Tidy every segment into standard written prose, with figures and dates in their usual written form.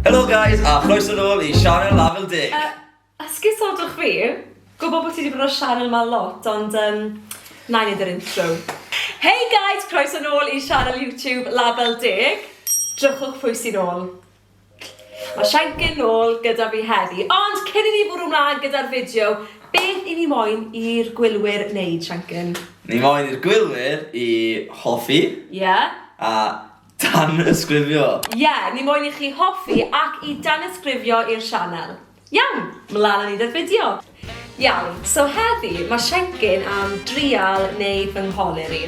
Hello guys, a croeso nôl I sianel Label Deg. Esgusodwch fi, gwybod bod ti wedi bod o'r sianel ma lot, ond na i neud yr intro. Hey guys, croeso nôl I sianel YouTube Label Deg. Drychwch pwy sy'n ôl. Mae Siencyn nôl gyda fi heddi, ond cyn I ni fwrw ymlaen gyda'r fideo, beth I ni moyn i'r gwylwyr wneud, Siencyn? Ni moyn i'r gwylwyr I hoffi a dan ysgrifio. Ni moyn I chi hoffi ac I dan ysgrifio i'r sianel. Iawn, mlaen ni'r fideo. Iawn, so heddi mae Siencyn am drial neu fy ngholur I.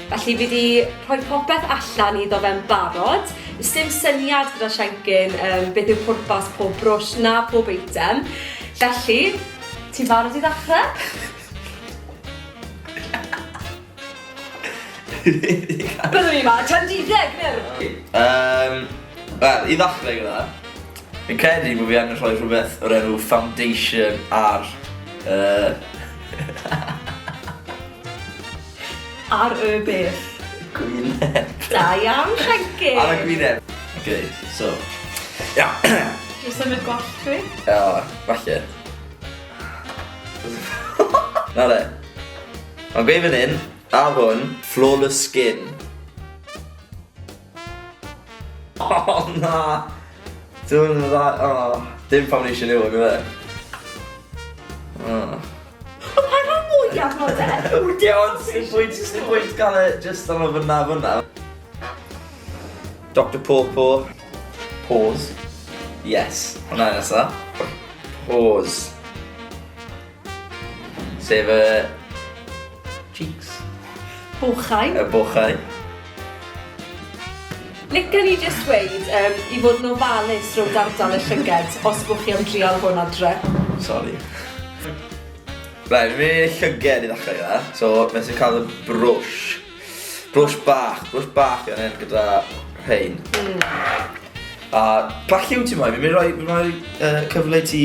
Felly fi wedi rhoi popeth allan iddo fe'n barod. Dim syniad gyda Siencyn beth yw pwrpas pob brwsh na pob eitem. Felly, ti'n barod I ddechrau? Byddwn ni yma, tan 10 neu? Wel, I ddechrau gyda, fi'n credu bod fi angen rhoi rhywbeth o'r enw foundation ar... Ar y beth? Gwyneb. Da iawn, Siencyn. Ar y gwyneb. Ok, so... Ia. Dwi'n symud gwallt fi? Ia, falle. Na de. Mae'n gweud fan hyn, ar hwn, flawless skin. Oh, na. Dwi'n dda... Dim foundation yw, gyda. Ond pa'n rhan mwyaf o de? Iawn, sy'n pwynt gael e just am y fyna. Dr Popo. Pause. Yes. Hwna nesa. Pause. Sef y... cheeks. Bwchau. Y bwchau. Licen I just dweud I fod yn ofalus rhwng ardal y llyged os bwch chi am drial hwn adre. Sorry. Right, fi'n mynd i'r llyged I ddechrau gyda. So, mes i'n cael y brwsh. Brwsh bach yn hyn gyda rhain. A pa lliw ti'n moyn? Fi'n mynd rhoi cyfle ti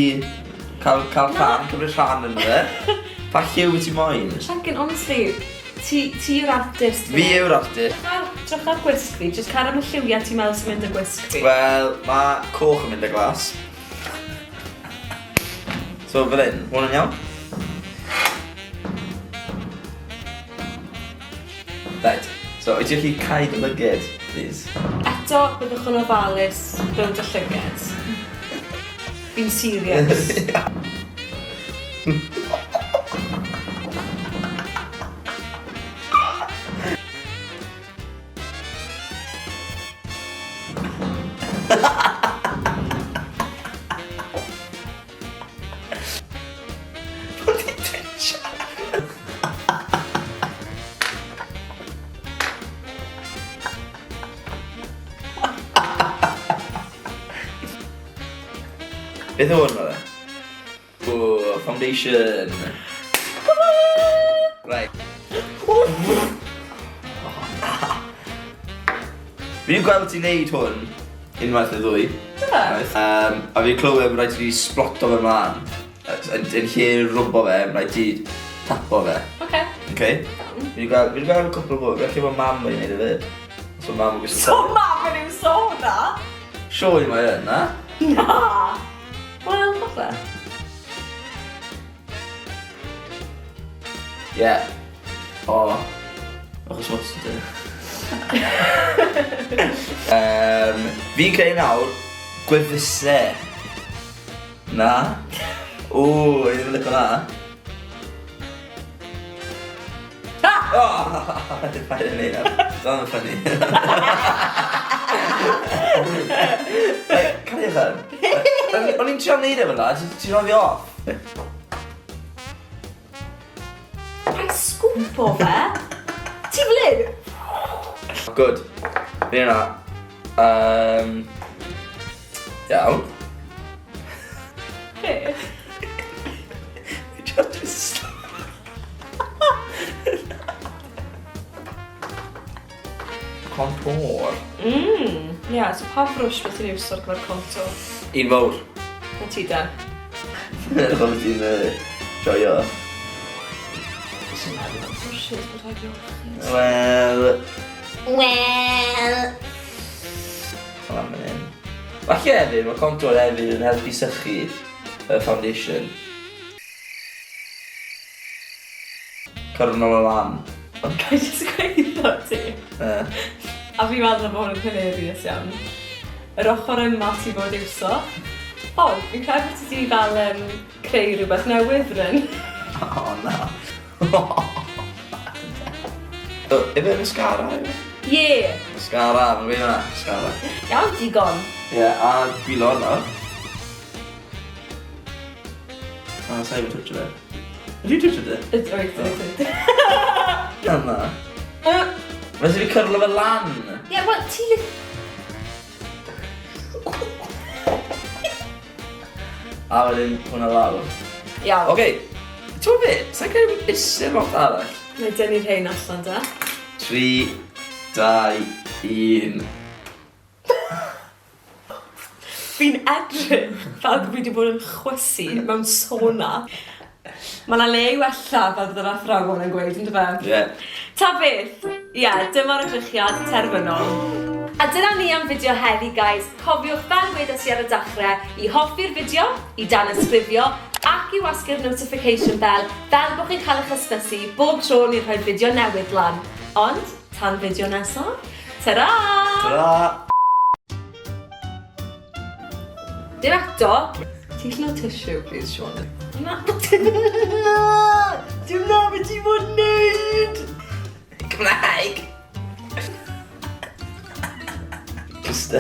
cael rhan, cymryd rhan yn fe. Pa lliw ti'n moyn? Siencyn, honestly, ti yw'r artist. Fi yw'r artist. Drach ar gwisg fi, jyst car am y lliwiau ti'n meddwl sy'n mynd y gwisg fi. Wel, mae coch yn mynd y glas. So, fel hyn, hwn yn iawn? Right, so, wyt ti'n chi cael y lyged, please? Eto, byddwch yn ofalus rhwng y llyged. Fi'n serious. Beth yw hwn fe? O, foundation. Right. Fi'n gweld ti'n neud hwn unwaith neu ddwy. A fi'n clywed rhaid ti splotio fe mlaen. Yn lle rwbo fe, rhaid ti tapo fe. Oce. Fi'n gweld y cwpl o bwyd, felly mae mam yn neud y fyd. So mam yn gwybod... So mam yn yw sona? Sioe mae yn, na? Na! Wel, falle. Ie. O. Achos what's to do? Fi'n creu nawr gwefusau. Na? O, ei ddim yn licio na. O! Dwi'n paid yn neud na. Dwi'n ffynnu. Can I fan? O'n i'n trio neud efo na, ti'n rhoi fi off? Rhaid sgwp o fe? Ti fel un? Good. Fi yna. Iawn. Be? Fi just... Contour. Ia, so pa brwsh beth ti'n iwsio ar gyfer contour? Un fawr. Na ti da? Fel ti'n joio. Sy'n meddwl am brwshes bod rhaid i ofyn. Wel... Wel... Hwna fan hyn. Falle hefyd, mae contour hefyd yn helpu sychu y foundation. Cyrnol o lan. Gai jyst gweithio ti. A fi meddwl bod hwn yn hilarious iawn. Yr ochr yma ti fod iwso. O, fi'n credu bod ti fel creu rhywbeth newydd ryn. O, na. Efe mascara, efe? Ie. Mascara, mae'n gweud hwnna. Mascara. Iawn, digon. Ie, a bilo hwnna. A, sa'i fod twtio fe. Ydy twtio fe? Oed. Yna. Mae sy'n fi cyrlo fe lan. Ie, wel, ti... A wedyn hwnna lawr. Iawn. Oce, ti'n fe? Sa'n cael isir lot arall? Neu dynnu rhain allan da. 3, 2, 1. Fi'n edrych fel fi wedi bod yn chwysu mewn sauna. Mae yna le i wella fel bydd yr athrawon yn gweud, yn dyfa? Ie. Ta beth, ie, dyma'r edrychiad terfynol. A dyna ni am fideo heddi, guys. Cofiwch fel wedes i ar y dechrau i hoffi'r fideo, i danysgrifio, ac i wasgu'r notification bell fel bod chi'n cael eich ysbysu bob tro ni'n rhoi fideo newydd lan. Ond, tan fideo nesaf, ta-ra! Ta-ra! Dim eto. Ti'n lle o tissue, please, Sean? Na. Dim na beth ti fod yn neud! Cymraeg! Just